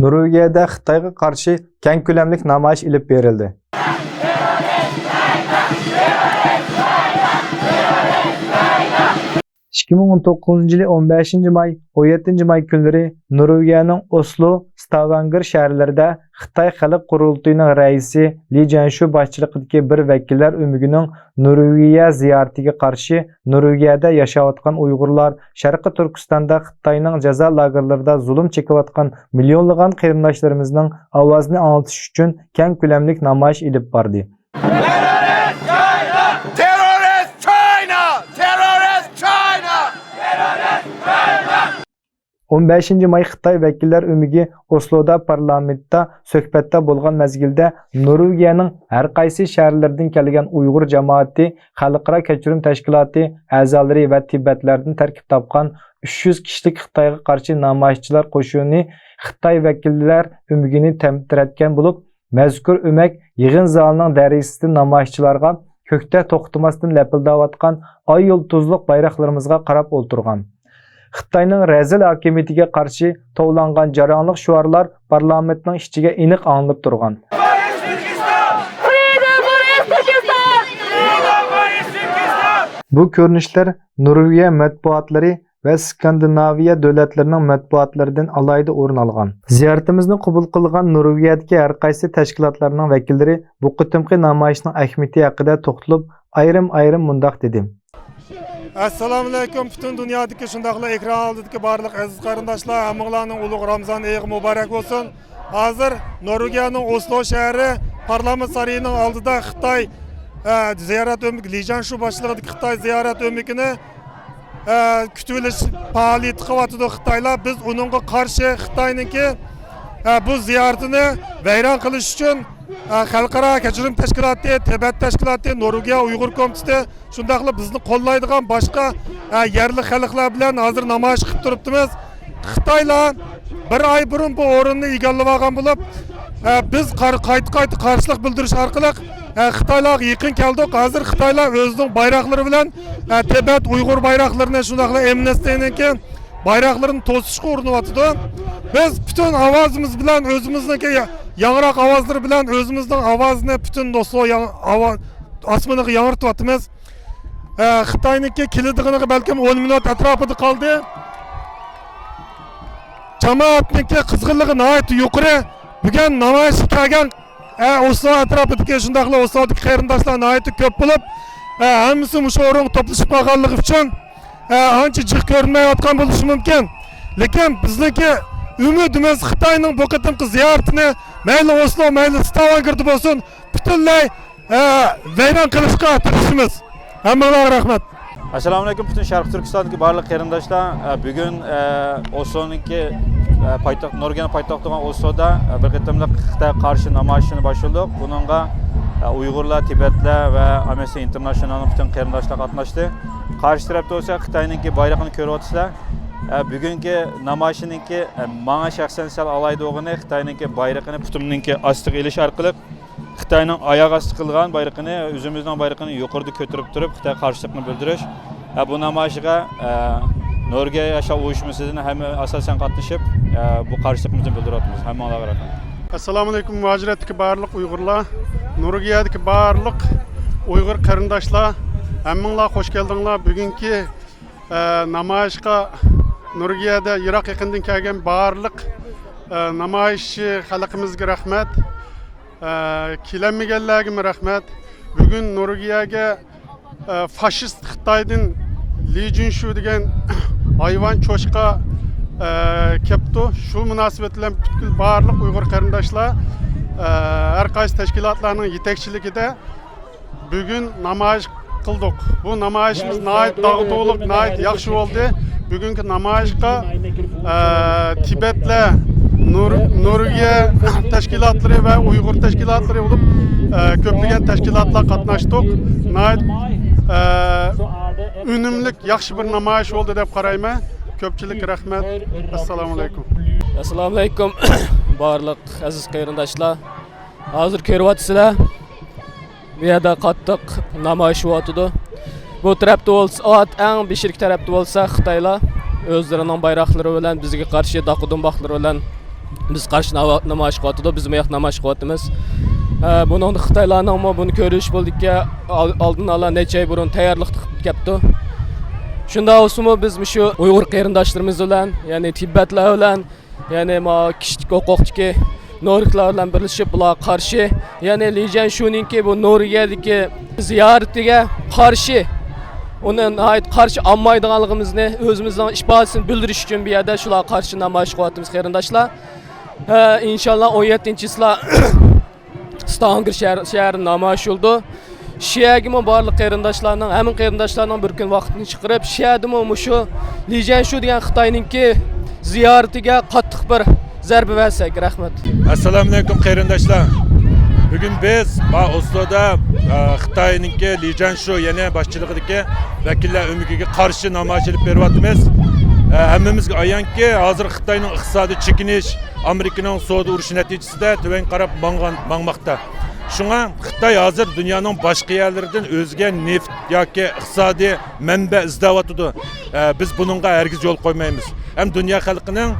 Norvegiyada Xitoyga qarshi keng ko'lamli namoyish ilib berildi. ...2019 yılı 15 may, 17 may günleri Norvegiyaning Oslo, Stavanger şəhərlərində Xitay Xalq Qurultayının rəisi Li Jianshu başçılığındakı bir vəkillər ömrünün Norvegiya ziyarətinə qarşı Norvegiyada yaşayotgan Uyg'urlar, Şərqi Türkistanda Xitayning jazo lagerlərində zulm çəkiyotgan milyonlagan qarindoshlarımızın ovozini anglatish uchun keng ko'lamli namoyish ilib bordi. 15 may Xitay vəkillər ömrü Osloda parlamentda söhbətdə bolğan məzgildə Norvegiyanın hər qaysı şəhərlərdən gələn Uyğur cəmaəti, Xalqara Keçirim Təşkilatı əzaları və Tibetlərdən tərkib tapqan 300 kişilik Xitayğa qarşı namoyishçilar qoşunu Xitay vəkillər ömrünü təmtərətkən olub, məzkur ömək yığın zalının dərisindən namoyishçilarga kökdə toxtumasdan ləpildayotgan ay yıldızlıq bayraqlarımızga qarab olturğan. Xitayning rezil hakimiyetiga qarshi tovlangan jarayonlik şuarlar parlamentning ichiga aniq anglab turgan. Bu ko'rinishlar Norvegiya matbuotlari va Skandinaviya davlatlarining matbuotlaridan alayda o'rin olgan. Ziyoratimizni qabul qilgan Norvegiyadagi har qaysi tashkilotlarning vakillari bu qitimqi namoyishning ahamiyati haqida to'xtalib, ayrim mundaq dedi. Assalamu alaykum bütün dünyadaki şundaqla ekran aldiki barlıq aziz qarindoshlar, hammanglarning ulug' Ramazon oyi muborak bo'lsin. Hozir Norvegiyaning Oslo shahri parlament sarayining oldida Xitoy ziyorat o'miki Li Jianshu boshchiligidagi Xitoy ziyorat o'mikini kutilish faoliyati qilyotdi Xitoylar. Biz uningga qarshi Xitoyningki bu ziyoratini vayron qilish uchun Xalqaro Keçirim Təşkilatı, Tibet Təşkilatı, Norvegiya Uyğur Komiteti şundaqla bizni qo'llaydigan boshqa yerli xalqlar bilan hozir namoyish qilib turibmiz. Xitoylar bir oy burun bu o'rinni egallab olgan bo'lib, biz qayta qarshilik bildirish orqali Xitoylarga yaqin keldik. Hozir Xitoylar o'zining bayroqlari bilan Tibet Uyğur bayroqlarini shundaqla Amnesty'ninki bayroqlarini to'sishga urinyapti. Biz bütün ovozimiz bilan o'zimizniki yangroq ovozlar bilan o'zimizning ovozini bütün do'stlar osmoniga yangrayapmiz. Xitoyniki kilidiginiga balkim 10 minut atrofida qoldi. Jamoatniki qizg'inligi nihoyat yuqori. Bugun namoyish qilgan Oslo atrofidagi shundaqla Oslodagi qarindoshlar nihoyat ko'p bo'lib, hammasi shu o'ringa to'plashib qolganligi uchun ancha jiq ko'rinmayotgan bo'lishi mumkin. Lekin bizniki ümidimiz Xitoyning bu qitimqi ziyoratini mayli Oslo, mayli Stavangerda bo'lsin, butunlay vayron qilishga tirishimiz. Hammalarga rahmat. Assalomu alaykum butun Sharq Turkistondagi barliq qarindoshlar. Bugun Osloniki poytaxt Norvegiyaning poytaxti bo'lgan Osloda bir qitimliq Xitoy qarshi namoyishini boshladik. Buningga Uyg'urlar, Tibetlar va Amnesty Internationalning butun qarindoshlar qatnashdi. Qarshi tarafda bo'lsa Xitoyningki bayrog'ini ko'ryapsizlar. Bugungi namoyishningki menga shaxsan sal alayda o'g'ini Xitoyningki bayrog'ini putimningki ostiga elish orqali Xitoyning oyoq osti qilgan bayrog'ini, o'zimizning bayrog'ini yuqorida ko'tarib turib Xitoy qarshilikni bildirish. Bu namoyishga Norvegiya yashash uyushmasidan hamma asosan qatnashib bu qarshilikimizni bildiryapmiz. Hammalarga rahmat. Assalomu alaykum muhojiratdagi barliq Uyg'urlar, Norvegiyadagi barliq Uyg'ur qarindoshlar, hammanglar xush keldinglar. Bugungi namoyishga Norvegiyada Iroq yaqinidan kelgan barliq namoyishchi xalqimizga rahmat. Kelanmaganlarga rahmat. Bugun Norvegiyaga faşist Xitoydan Li Jianshu degan hayvon cho'chqa kelibdi. Shu munosabat bilan butkul barliq Uyg'ur qarindoshlar har qaysi tashkilotlarning yetakchiligida bugun namoyish qildik. Bu namoyishimiz nihoyat dag'dug'liq, nihoyat yaxshi bo'ldi. Bugungi namoyishga Tibetlar, Norvegiya tashkilotlari va Uyg'ur tashkilotlari bo'lib ko'plagan tashkilotlar qatnashdik. Nihoyat unumlik yaxshi bir namoyish bo'ldi deb qarayman. Ko'pchilik rahmat. Assalomu alaykum. Assalomu alaykum barliq aziz qarindoshlar. Hozir ko'ryapsizlar. Bu yerda qattiq namoyish bo'lyapti. Bu tarafda bo'lsa, eng beshirk tarafda bo'lsa Xitoylar o'zlarining bayroqlari bilan bizga qarshi daqudunbaqlari bilan biz qarshi namoyish qilyapti, biz bu yoq namoyish qilyapmiz. Buni Xitoylarning buni ko'rish bo'ldiki, oldin ola necha oy burun tayyorlik qilib kelibdi. Shunda o'simi biz shu Uyg'ur qarindoshlarimiz bilan, ya'ni Tibetlar bilan, ya'ni kishilik huquqdagi Noriklar bilan birlashib bularga qarshi, ya'ni Li Jianshuninki bu Norvegiyadagi ziyoratiga qarshi, uni qarshi olmaydiganligimizni o'zimizning ifodasini bildirish uchun bu yerda shularga qarshi namoyish qilyapmiz qarindoshlar. İnşallah 17-sila Stavanger şəhəri namoyish oldu. Şiyagimi barlıq qarindoshlarning, həmin qarindoshlarning bir kun vaqtini chiqarib, shiyadimi shu Li Jianshu degan Xitoyninki ziyoratiga qattiq bir zarba bersak, rahmat. Assalomu alaykum qarindoshlar. Bugun biz Osloda Xitoyninki Li Jianshu yana boshchiligidagi vakillar o'migiga qarshi namoyish olib beryapmiz. Hammamizga ayonki, hozir Xitoyning iqtisodiy chekinish, Amerikaning savdo urushi natijasida tuvan qarab mangmoqda. Shunga Xitoy hozir dunyoning boshqa yerlaridan o'zga neft yoki iqtisodiy manba izlayotdi. Biz buningga hargiz yo'l qo'ymaymiz. Ham dunyo xalqining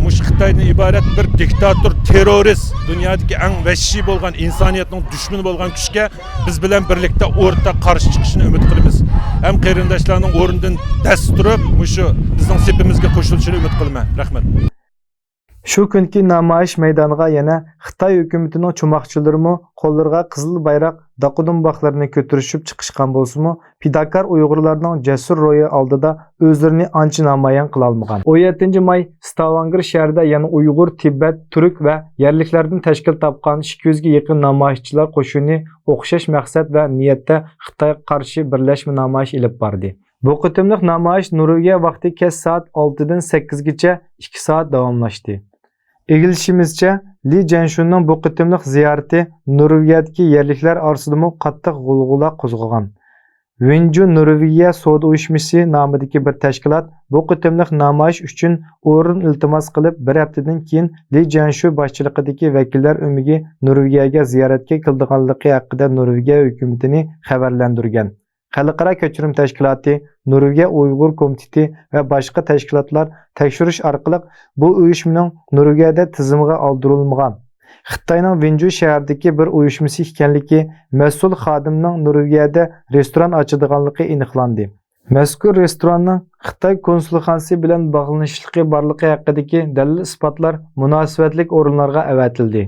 mush Xitoydan iborat bir diktator, terrorist, dunyodagi eng vahshiy bo'lgan insoniyatning dushmani bo'lgan kuchga biz bilan birlikda o'rta qarshi chiqishni umid qilamiz. Ham qarindoshlarning o'rnidan dast turib, mushu bizning sepimizga qo'shilishini umid qilaman. Rahmat. Shu kunki namoyish maydoniga yana Xitoy hukumatining cho'moqchilarimi qo'llariga qizil bayroq daqudumboqlarini ko'tarishib chiqishgan bo'lsa-mu, fidakor Uyg'urlarning jasur ro'yi oldida o'zlarini ancha namoyon qila olmagan. 17-may Stavanger shahrida yana Uyg'ur, Tibet, Turk va yerliklardan tashkil topgan 200 ga yaqin namoyishchilar qo'shini o'xshash maqsad va niyatda Xitoyga qarshi birlashma namoyish olib bordi. Bu qitimliq namoyish Norvegiya vaqti kech soat 6 dan 8 gacha 2 soat davomlashdi. Egilishimizcha, Li Jianshuning bu qitimliq ziyorati Norvegiyadagi yerliklar orasidami qattiq g'ulg'ula qo'zg'agan. Winju Norvegiya savdo uyushmasi nomidagi bir tashkilot bu qitimliq namoyish uchun o'rin iltimos qilib, bir haftadan keyin Li Jianshu boshchiligidagi vakillar umigi Norvegiyaga ziyoratga kelganligi haqida Norvegiya hukumatini xabarlantirgan. Xalqaro kechirim tashkiloti, Norvegiya Uyg'ur komiteti va boshqa tashkilotlar tekshirish orqali bu uyushmaning Norvegiyada tizimga oldirilmagan, Xitoyning Winju shahridagi bir uyushmasi ekanligi, mas'ul xodimning Norvegiyada restoran ochadiganligi aniqlandi. Mazkur restoranning Xitoy konsulxonasi bilan bog'lanishligi borligi haqidagi dalil isbotlar munosabatli o'rinlarga avatildi.